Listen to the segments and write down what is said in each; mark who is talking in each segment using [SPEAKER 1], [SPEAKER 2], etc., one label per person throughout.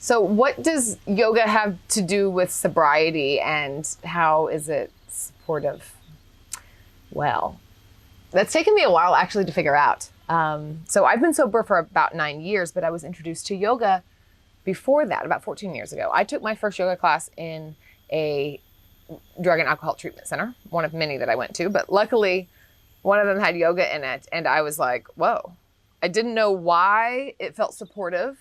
[SPEAKER 1] So what does yoga have to do with sobriety, and how is it supportive? Well, that's taken me a while actually to figure out. So I've been sober for about 9 years, but I was introduced to yoga before that, about 14 years ago. I took my first yoga class in a drug and alcohol treatment center, one of many that I went to, but luckily one of them had yoga in it, and I was like, whoa. I didn't know why it felt supportive.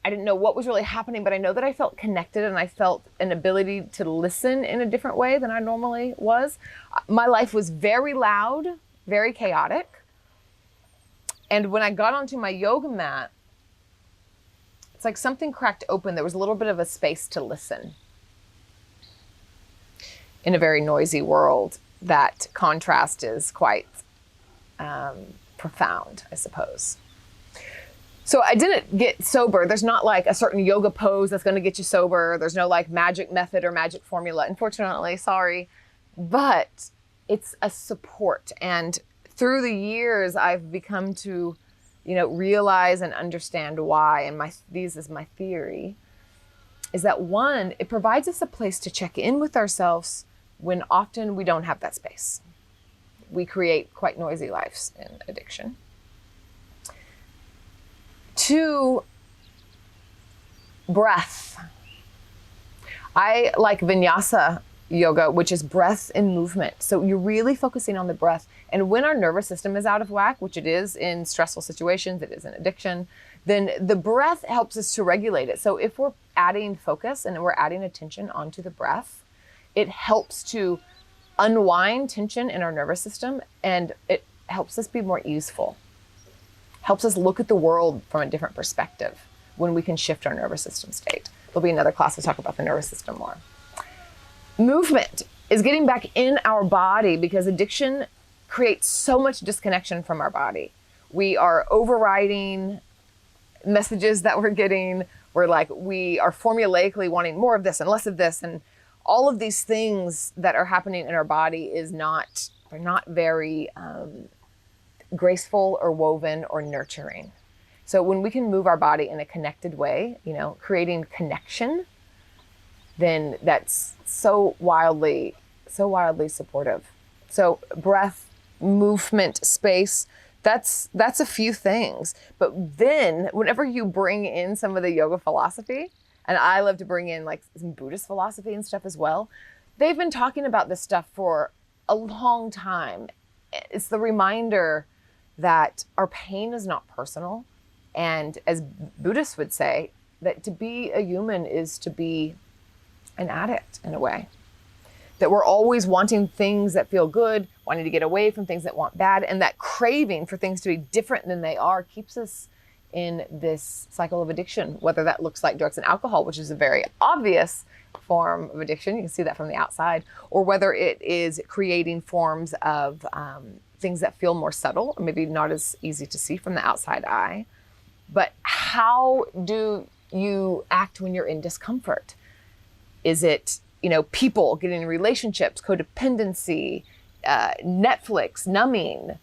[SPEAKER 1] I didn't know what was really happening, but I know that I felt connected, and I felt an ability to listen in a different way than I normally was. My life was very loud, very chaotic. And when I got onto my yoga mat, it's like something cracked open. There was a little bit of a space to listen in a very noisy world. That contrast is quite profound, I suppose. So I didn't get sober. There's not like a certain yoga pose that's going to get you sober. There's no like magic method or magic formula, unfortunately, sorry. But it's a support. And through the years, I've become to, realize and understand why. And this is my theory, is that one, it provides us a place to check in with ourselves when often we don't have that space. We create quite noisy lives in addiction. 2, breath. I like vinyasa yoga, which is breath and movement. So you're really focusing on the breath. And when our nervous system is out of whack, which it is in stressful situations, it is in addiction, then the breath helps us to regulate it. So if we're adding focus and we're adding attention onto the breath, it helps to unwind tension in our nervous system, and it helps us be more easeful. Helps us look at the world from a different perspective when we can shift our nervous system state. There'll be another class to talk about the nervous system more. Movement is getting back in our body, because addiction creates so much disconnection from our body. We are overriding messages that we're getting. We are formulaically wanting more of this and less of this, and all of these things that are happening in our body they're not very graceful or woven or nurturing. So when we can move our body in a connected way, creating connection, then that's so wildly supportive. So breath, movement, space, that's a few things. But then whenever you bring in some of the yoga philosophy, and I love to bring in like some Buddhist philosophy and stuff as well, they've been talking about this stuff for a long time. It's the reminder that our pain is not personal. And as Buddhists would say, that to be a human is to be an addict in a way. That we're always wanting things that feel good, wanting to get away from things that want bad, and that craving for things to be different than they are keeps us in this cycle of addiction, whether that looks like drugs and alcohol, which is a very obvious form of addiction. You can see that from the outside, or whether it is creating forms of things that feel more subtle, or maybe not as easy to see from the outside eye. But how do you act when you're in discomfort? Is it, people getting in relationships, codependency, Netflix, numbing,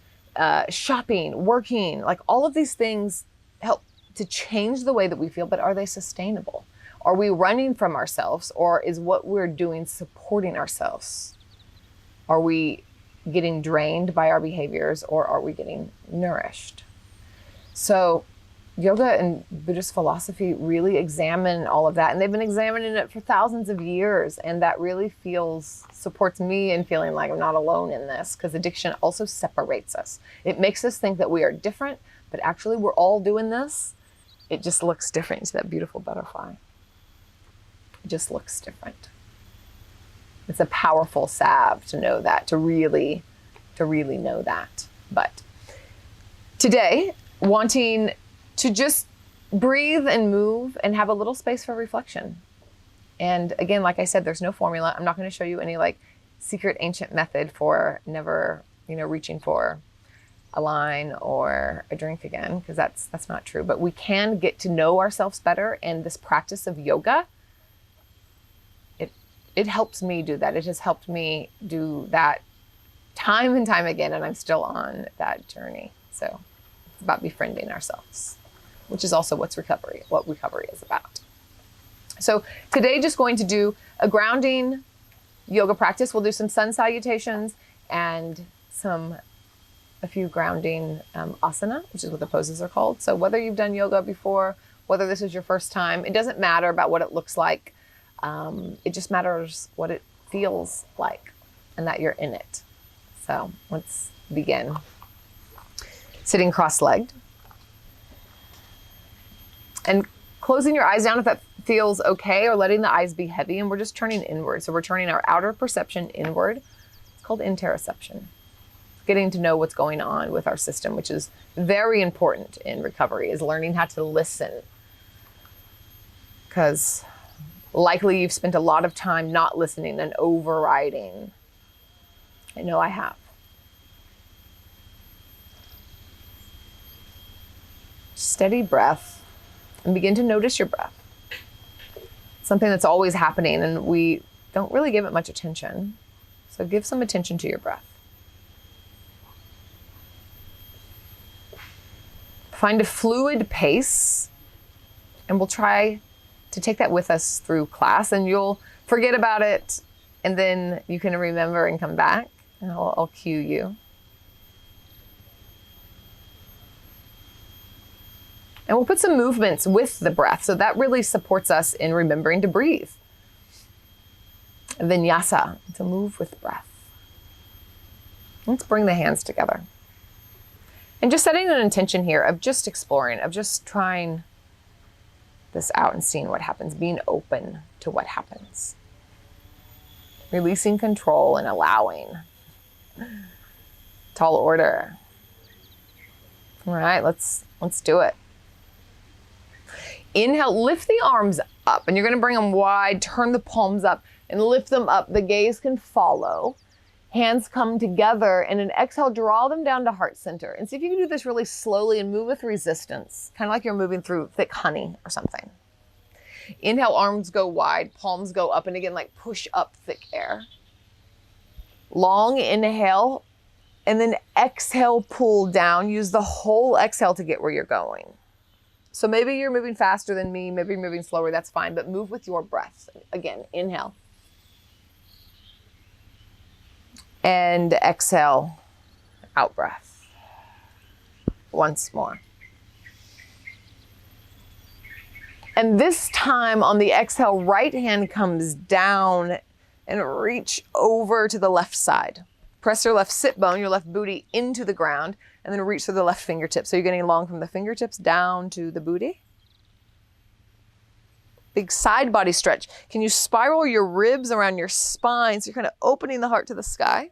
[SPEAKER 1] shopping, working, like all of these things help to change the way that we feel, but are they sustainable? Are we running from ourselves, or is what we're doing supporting ourselves? Are we getting drained by our behaviors, or are we getting nourished? So yoga and Buddhist philosophy really examine all of that, and they've been examining it for thousands of years, and that really supports me in feeling like I'm not alone in this, because addiction also separates us. It makes us think that we are different, but actually we're all doing this. It just looks different. You see that beautiful butterfly? It just looks different. It's a powerful salve to know that, to really know that. But today, wanting to just breathe and move and have a little space for reflection. And again, like I said, there's no formula. I'm not going to show you any like secret ancient method for never, reaching for a line or a drink again, because that's not true. But we can get to know ourselves better, and this practice of yoga, it helps me do that. It has helped me do that time and time again, and I'm still on that journey. So it's about befriending ourselves. which is also what recovery is about. So today, just going to do a grounding yoga practice. We'll do some sun salutations and a few grounding asana, which is what the poses are called. So whether you've done yoga before, whether this is your first time, it doesn't matter about what it looks like. It just matters what it feels like and that you're in it. So let's begin. Sitting cross-legged. And closing your eyes down if that feels okay, or letting the eyes be heavy, and we're just turning inward. So we're turning our outer perception inward. It's called interoception. Getting to know what's going on with our system, which is very important in recovery, is learning how to listen. Because likely you've spent a lot of time not listening and overriding. I know I have. Steady breath and begin to notice your breath. Something that's always happening and we don't really give it much attention. So give some attention to your breath. Find a fluid pace, and we'll try to take that with us through class, and you'll forget about it, and then you can remember and come back, and I'll cue you. And we'll put some movements with the breath, so that really supports us in remembering to breathe. Vinyasa, to move with breath. Let's bring the hands together. And just setting an intention here of just exploring, of just trying this out and seeing what happens, being open to what happens. Releasing control and allowing. Tall order. All right, let's do it. Inhale, lift the arms up, and you're gonna bring them wide, turn the palms up and lift them up. The gaze can follow. Hands come together, and an exhale, draw them down to heart center. And see if you can do this really slowly and move with resistance, kind of like you're moving through thick honey or something. Inhale, arms go wide, palms go up, and again, like push up thick air. Long inhale, and then exhale, pull down. Use the whole exhale to get where you're going. So maybe you're moving faster than me, maybe you're moving slower, that's fine, but move with your breath. Again, inhale. And exhale, out breath. Once more. And this time on the exhale, right hand comes down and reach over to the left side. Press your left sit bone, your left booty into the ground, and then reach through the left fingertips. So you're getting long from the fingertips down to the booty. Big side body stretch. Can you spiral your ribs around your spine so you're kind of opening the heart to the sky?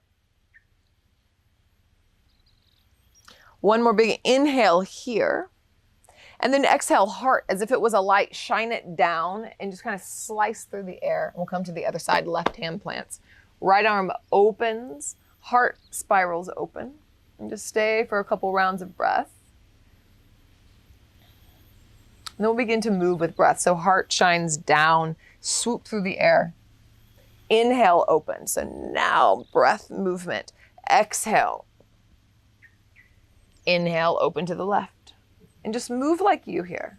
[SPEAKER 1] One more big inhale here. And then exhale, heart, as if it was a light, shine it down and just kind of slice through the air. We'll come to the other side, left hand plants. Right arm opens, heart spirals open. And just stay for a couple rounds of breath. And then we'll begin to move with breath. So heart shines down, swoop through the air. Inhale, open. So now breath movement. Exhale. Inhale, open to the left. And just move like you here.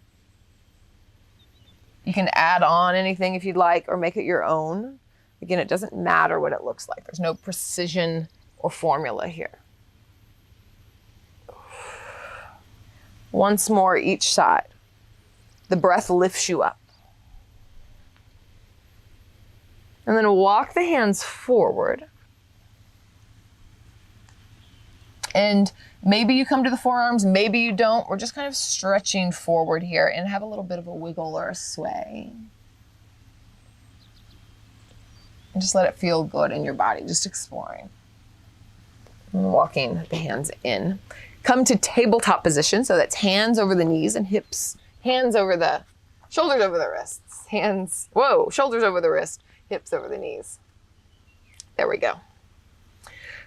[SPEAKER 1] You can add on anything if you'd like or make it your own. Again, it doesn't matter what it looks like. There's no precision or formula here. Once more, each side. The breath lifts you up. And then walk the hands forward. And maybe you come to the forearms, maybe you don't. We're just kind of stretching forward here and have a little bit of a wiggle or a sway. And just let it feel good in your body, just exploring. And walking the hands in. Come to tabletop position, so that's hands over the knees and hips, hands over the, shoulders over the wrists, hands, whoa, shoulders over the wrist, hips over the knees. There we go.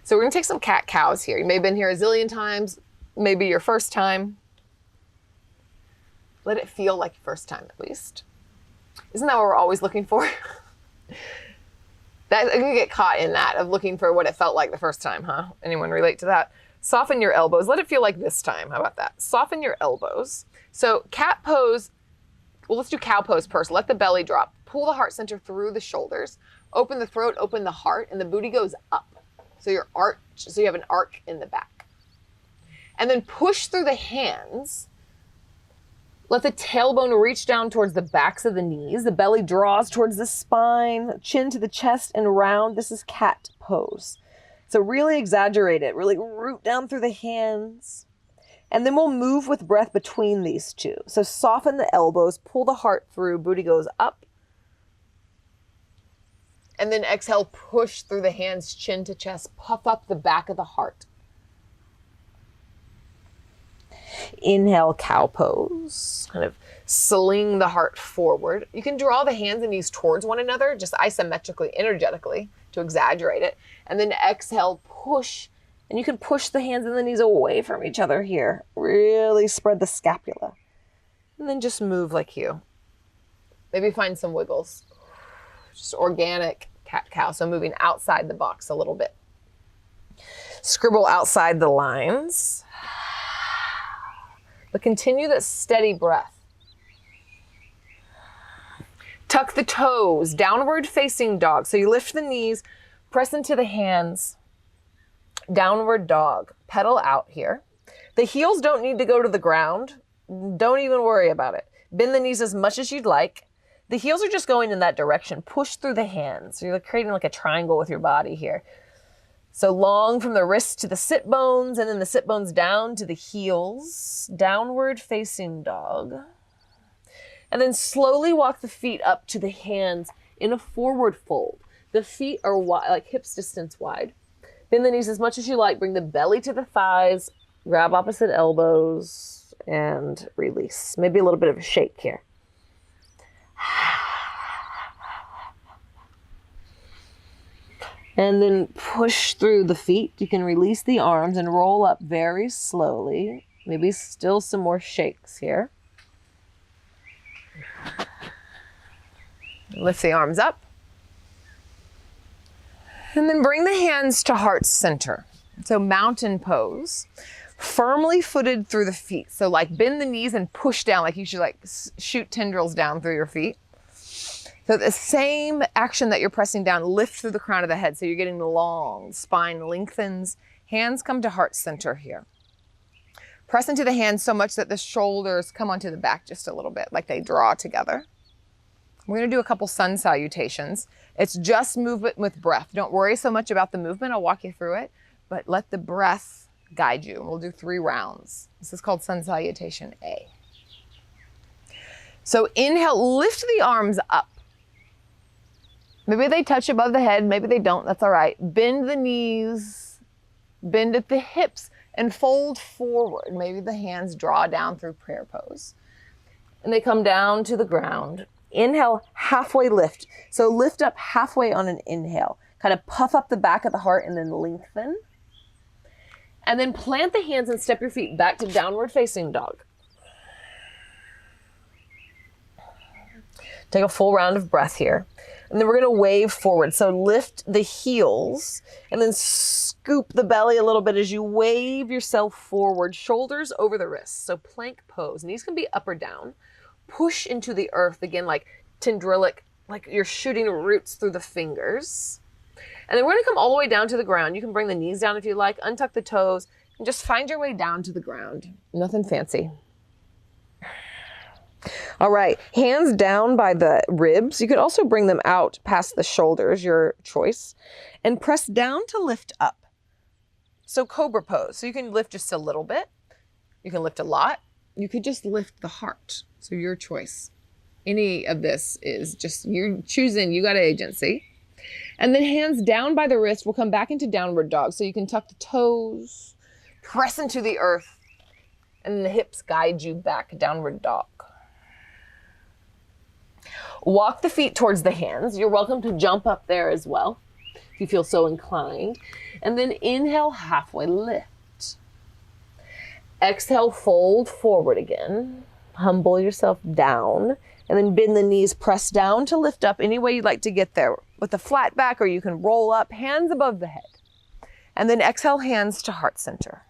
[SPEAKER 1] So we're gonna take some cat-cows here. You may have been here a zillion times, maybe your first time. Let it feel like your first time at least. Isn't that what we're always looking for? I'm gonna get caught in that, of looking for what it felt like the first time, huh? Anyone relate to that? Soften your elbows. Let it feel like this time. How about that? Soften your elbows. So cat pose, well, let's do cow pose first. Let the belly drop. Pull the heart center through the shoulders. Open the throat, open the heart, and the booty goes up. So you have an arc in the back. And then push through the hands. Let the tailbone reach down towards the backs of the knees. The belly draws towards the spine, chin to the chest and round. This is cat pose. So really exaggerate it. Really root down through the hands. And then we'll move with breath between these two. So soften the elbows, pull the heart through, booty goes up. And then exhale, push through the hands, chin to chest, puff up the back of the heart. Inhale, cow pose. Kind of sling the heart forward. You can draw the hands and knees towards one another, just isometrically, energetically, to exaggerate it. And then exhale, push. And you can push the hands and the knees away from each other here. Really spread the scapula. And then just move like you. Maybe find some wiggles. Just organic cat-cow, so moving outside the box a little bit. Scribble outside the lines. But continue that steady breath. Tuck the toes, downward facing dog. So you lift the knees, press into the hands. Downward dog. Pedal out here. The heels don't need to go to the ground. Don't even worry about it. Bend the knees as much as you'd like. The heels are just going in that direction. Push through the hands. So you're creating like a triangle with your body here. So long from the wrists to the sit bones, and then the sit bones down to the heels. Downward facing dog. And then slowly walk the feet up to the hands in a forward fold. The feet are wide, like hips distance wide. Bend the knees as much as you like. Bring the belly to the thighs. Grab opposite elbows and release. Maybe a little bit of a shake here. And then push through the feet. You can release the arms and roll up very slowly. Maybe still some more shakes here. Lift the arms up. And then bring the hands to heart center. So mountain pose. Firmly footed through the feet. So like bend the knees and push down, like you should like shoot tendrils down through your feet. So the same action that you're pressing down, lift through the crown of the head. So you're getting long, spine lengthens. Hands come to heart center here. Press into the hands so much that the shoulders come onto the back just a little bit, like they draw together. We're gonna do a couple sun salutations. It's just movement with breath. Don't worry so much about the movement. I'll walk you through it, but let the breath guide you. We'll do 3 rounds. This is called sun salutation A. So inhale, lift the arms up. Maybe they touch above the head, maybe they don't, that's all right. Bend the knees, bend at the hips, and fold forward. Maybe the hands draw down through prayer pose. And they come down to the ground. Inhale, halfway lift. So lift up halfway on an inhale. Kind of puff up the back of the heart and then lengthen. And then plant the hands and step your feet back to downward facing dog. Take a full round of breath here. And then we're gonna wave forward. So lift the heels and then scoop the belly a little bit as you wave yourself forward, shoulders over the wrists. So plank pose. Knees can be up or down. Push into the earth again, like tendrilic, like you're shooting roots through the fingers. And then we're gonna come all the way down to the ground. You can bring the knees down if you like, untuck the toes, and just find your way down to the ground. Nothing fancy. All right, hands down by the ribs. You could also bring them out past the shoulders, your choice, and press down to lift up. So cobra pose. So you can lift just a little bit. You can lift a lot. You could just lift the heart. So your choice. Any of this is just, you're choosing, you got agency. And then hands down by the wrist, we'll come back into downward dog. So you can tuck the toes, press into the earth, and the hips guide you back, downward dog. Walk the feet towards the hands. You're welcome to jump up there as well, if you feel so inclined. And then inhale, halfway lift. Exhale, fold forward again. Humble yourself down. And then bend the knees, press down to lift up any way you'd like to get there. With a flat back, or you can roll up, hands above the head. And then exhale, hands to heart center.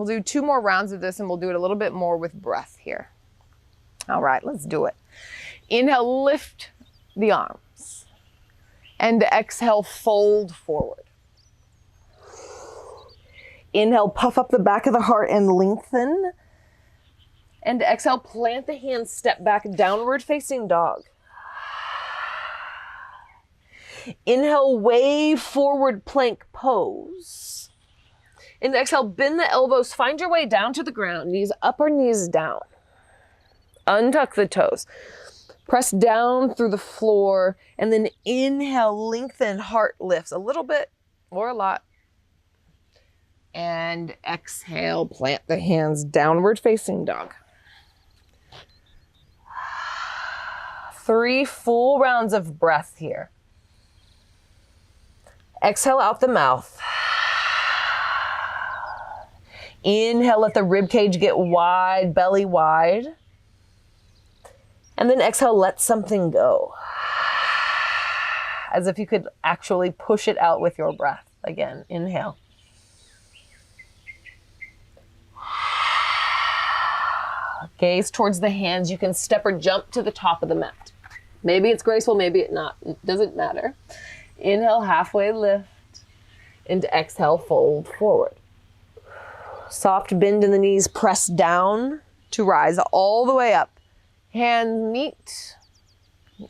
[SPEAKER 1] We'll do 2 more rounds of this and we'll do it a little bit more with breath here. All right, let's do it. Inhale, lift the arms. And exhale, fold forward. Inhale, puff up the back of the heart and lengthen. And exhale, plant the hands, step back, downward facing dog. Inhale, wave forward plank pose. And exhale, bend the elbows, find your way down to the ground, knees up or knees down. Untuck the toes. Press down through the floor, and then inhale, lengthen, heart lifts a little bit or a lot. And exhale, plant the hands, downward facing dog. 3 full rounds of breath here. Exhale out the mouth. Inhale, let the rib cage get wide, belly wide. And then exhale, let something go. As if you could actually push it out with your breath. Again, inhale. Gaze towards the hands. You can step or jump to the top of the mat. Maybe it's graceful, maybe it's not. It doesn't matter. Inhale, halfway lift. And exhale, fold forward. Soft bend in the knees, press down to rise all the way up. Hands meet.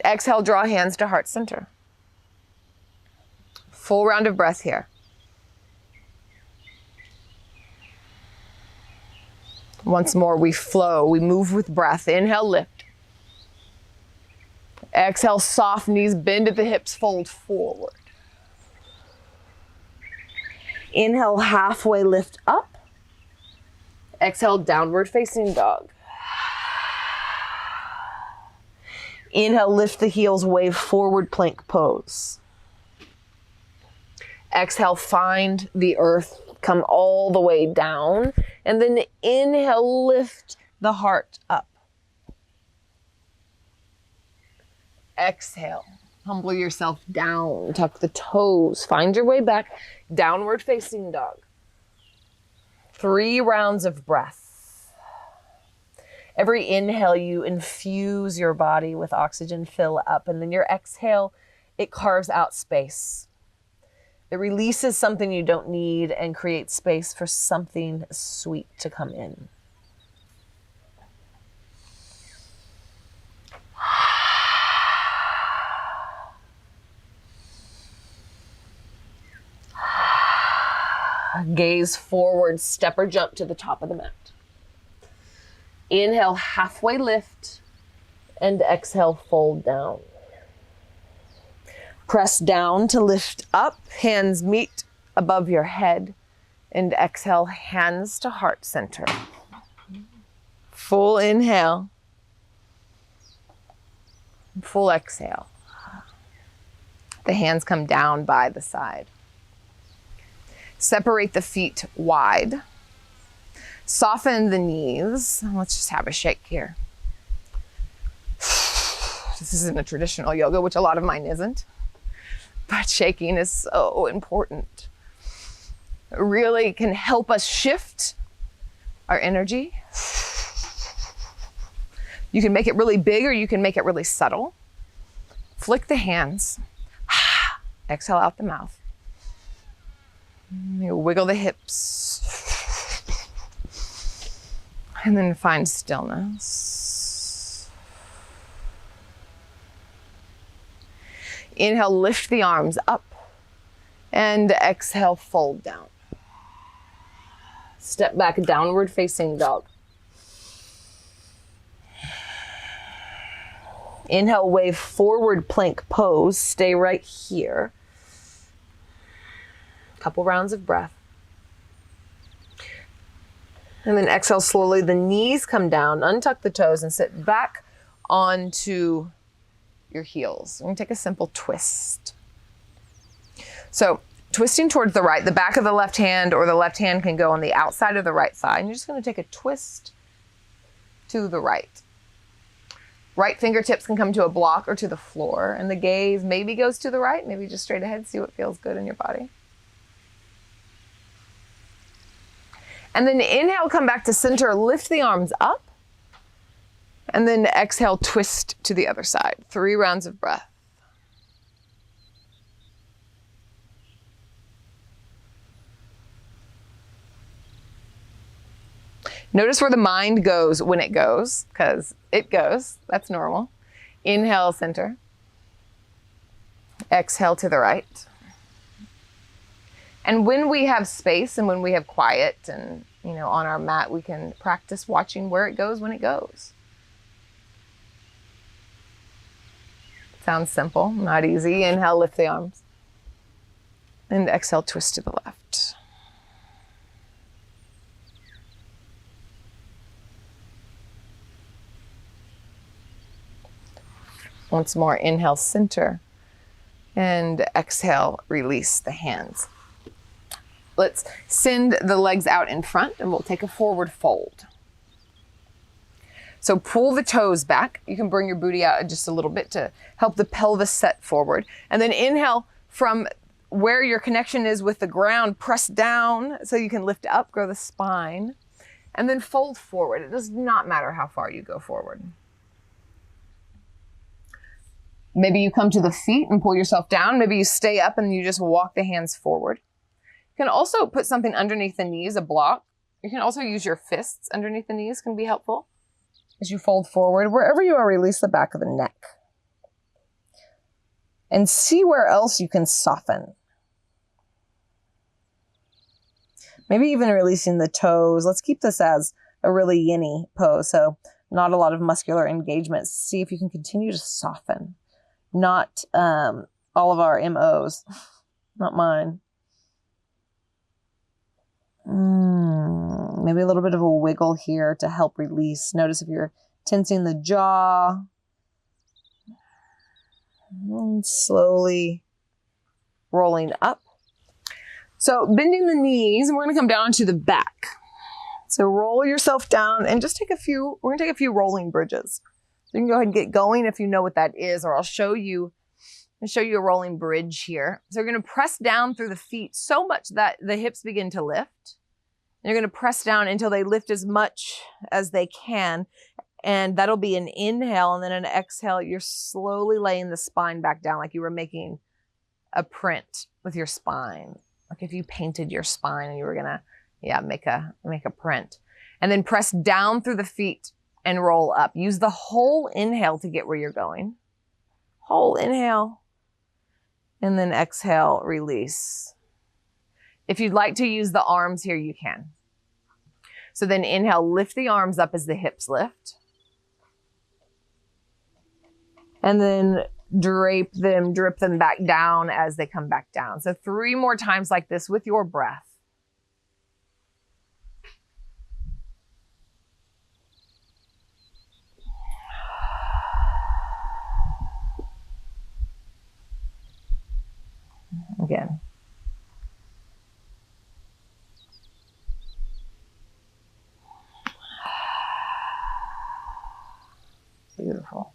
[SPEAKER 1] Exhale, draw hands to heart center. Full round of breath here. Once more, we flow, we move with breath. Inhale, lift. Exhale, soft knees, bend at the hips, fold forward. Inhale, halfway lift up. Exhale, downward facing dog. Inhale, lift the heels, wave forward plank pose. Exhale, find the earth, come all the way down. And then inhale, lift the heart up. Exhale, humble yourself down, tuck the toes, find your way back, downward facing dog. 3 rounds of breath. Every inhale, you infuse your body with oxygen, fill up, and then your exhale, it carves out space. It releases something you don't need and creates space for something sweet to come in. Gaze forward, step or jump to the top of the mat. Inhale, halfway lift, and exhale, fold down. Press down to lift up, hands meet above your head, and exhale, hands to heart center. Full inhale, full exhale. The hands come down by the side. Separate the feet wide. Soften the knees. Let's just have a shake here. This isn't a traditional yoga, which a lot of mine isn't. But shaking is so important. It really can help us shift our energy. You can make it really big or you can make it really subtle. Flick the hands. Exhale out the mouth. You wiggle the hips. And then find stillness. Inhale, lift the arms up. And exhale, fold down. Step back, downward facing dog. Inhale, wave forward plank pose. Stay right here. Couple rounds of breath. And then exhale slowly, the knees come down, untuck the toes and sit back onto your heels. We're gonna take a simple twist. So twisting towards the right, the back of the left hand or the left hand can go on the outside of the right thigh. And you're just gonna take a twist to the right. Right fingertips can come to a block or to the floor. And the gaze maybe goes to the right, maybe just straight ahead, see what feels good in your body. And then inhale, come back to center, lift the arms up. And then exhale, twist to the other side. 3 rounds of breath. Notice where the mind goes when it goes, because it goes. That's normal. Inhale, center. Exhale to the right. And when we have space and when we have quiet and, on our mat, we can practice watching where it goes when it goes. Sounds simple, not easy. Inhale, lift the arms. And exhale, twist to the left. Once more, inhale, center. And exhale, release the hands. Let's send the legs out in front and we'll take a forward fold. So pull the toes back. You can bring your booty out just a little bit to help the pelvis set forward. And then inhale from where your connection is with the ground, press down so you can lift up, grow the spine, and then fold forward. It does not matter how far you go forward. Maybe you come to the feet and pull yourself down. Maybe you stay up and you just walk the hands forward. You can also put something underneath the knees, a block. You can also use your fists underneath the knees, can be helpful. As you fold forward, wherever you are, release the back of the neck. And see where else you can soften. Maybe even releasing the toes. Let's keep this as a really yin-y pose, so not a lot of muscular engagement. See if you can continue to soften. Not all of our MOs, not mine. Maybe a little bit of a wiggle here to help release. Notice if you're tensing the jaw. And slowly rolling up. So bending the knees, and we're going to come down onto the back. So roll yourself down and just take we're going to take a few rolling bridges. So you can go ahead and get going if you know what that is, or I'll show you a rolling bridge here. So you're going to press down through the feet so much that the hips begin to lift. You're going to press down until they lift as much as they can. And that'll be an inhale, and then an exhale. You're slowly laying the spine back down like you were making a print with your spine. Like if you painted your spine and you were going to, make a print. And then press down through the feet and roll up. Use the whole inhale to get where you're going. Whole inhale. And then exhale, release. If you'd like to use the arms here, you can. So then inhale, lift the arms up as the hips lift. And then drip them back down as they come back down. So 3 more times like this with your breath. Again. Beautiful.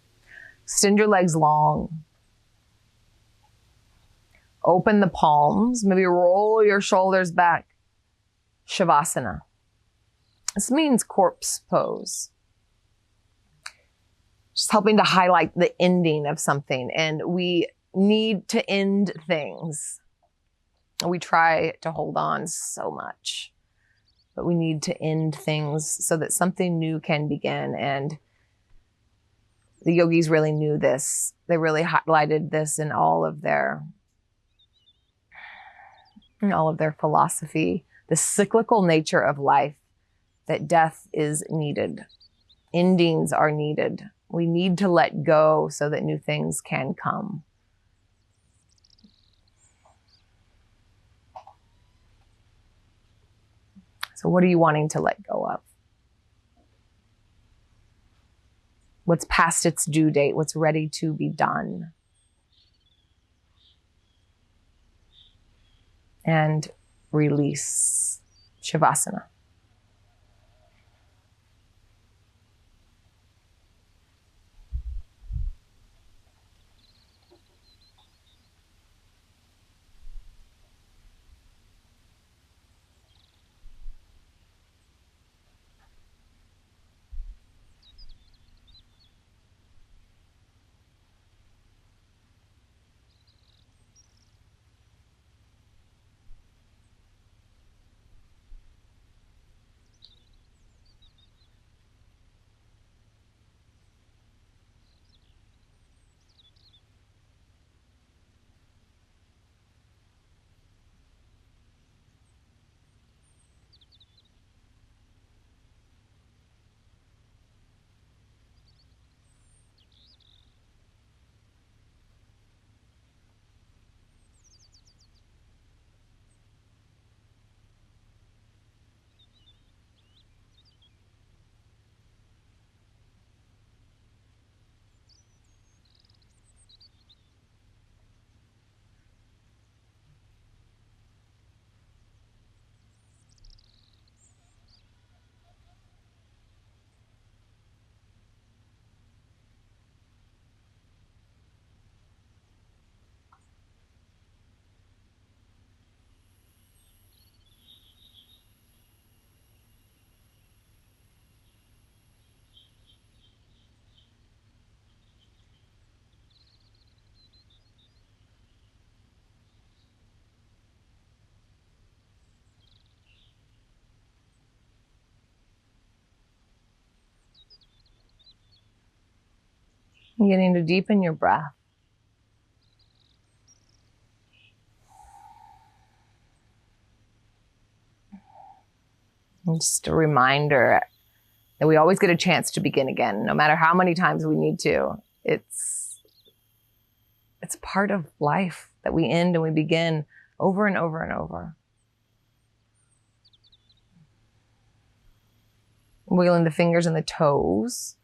[SPEAKER 1] Extend your legs long. Open the palms. Maybe roll your shoulders back. Savasana. This means corpse pose. Just helping to highlight the ending of something. And we need to end things. We try to hold on so much, but we need to end things so that something new can begin. And the yogis really knew this. They really highlighted this in all of their philosophy, the cyclical nature of life, that death is needed. Endings are needed. We need to let go so that new things can come. So what are you wanting to let go of? What's past its due date? What's ready to be done? And release. Savasana. Beginning to deepen your breath. And just a reminder that we always get a chance to begin again, no matter how many times we need to. It's part of life that we end and we begin over and over and over. Wiggling the fingers and the toes.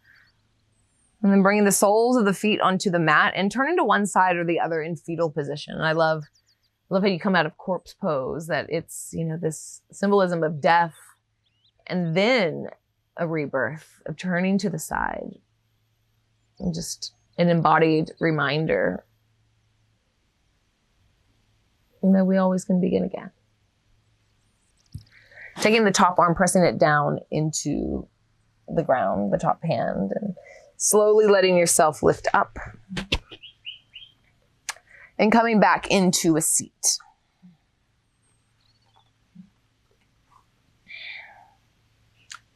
[SPEAKER 1] And then bringing the soles of the feet onto the mat and turning to one side or the other in fetal position. And I love how you come out of corpse pose, that it's, this symbolism of death and then a rebirth of turning to the side. And just an embodied reminder that we always can begin again. Taking the top arm, pressing it down into the ground, the top hand, and slowly letting yourself lift up. And coming back into a seat.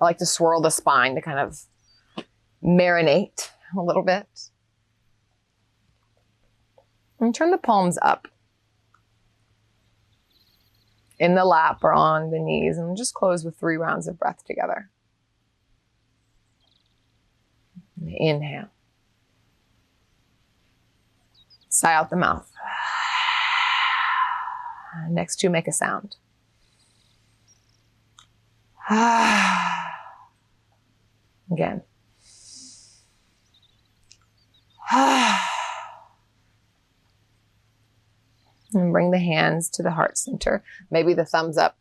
[SPEAKER 1] I like to swirl the spine to kind of marinate a little bit. And turn the palms up. In the lap or on the knees, and just close with 3 rounds of breath together. Inhale. Sigh out the mouth. Next 2, make a sound. Again. And bring the hands to the heart center. Maybe the thumbs up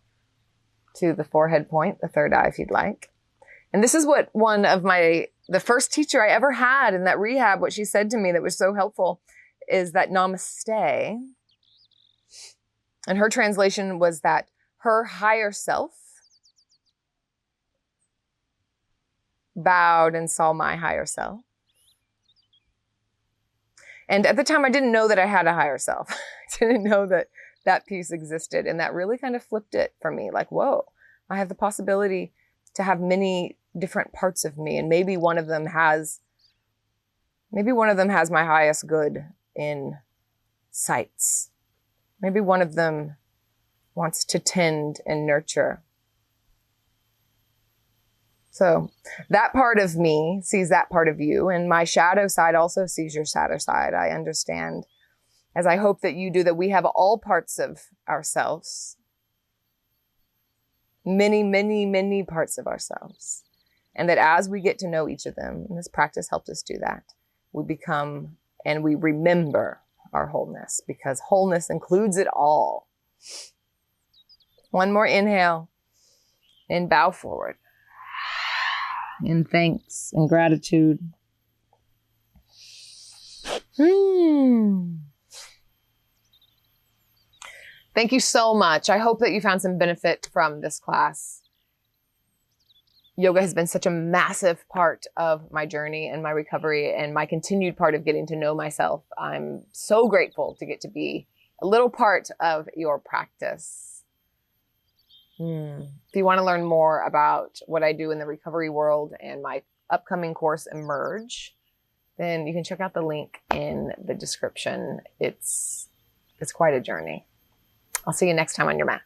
[SPEAKER 1] to the forehead point, the third eye if you'd like. And this is what the first teacher I ever had in that rehab, what she said to me that was so helpful is that namaste. And her translation was that her higher self bowed and saw my higher self. And at the time, I didn't know that I had a higher self. I didn't know that that piece existed. And that really kind of flipped it for me. Like, whoa, I have the possibility to have many different parts of me. And maybe one of them has my highest good in sights. Maybe one of them wants to tend and nurture. So that part of me sees that part of you, and my shadow side also sees your shadow side. I understand, as I hope that you do, that we have all parts of ourselves. Many, many, many parts of ourselves. And that as we get to know each of them, and this practice helped us do that, we become and we remember our wholeness, because wholeness includes it all. One more inhale and bow forward. In thanks and gratitude. Thank you so much. I hope that you found some benefit from this class. Yoga has been such a massive part of my journey and my recovery and my continued part of getting to know myself. I'm so grateful to get to be a little part of your practice. If you want to learn more about what I do in the recovery world and my upcoming course, Emerge, then you can check out the link in the description. It's quite a journey. I'll see you next time on your mat.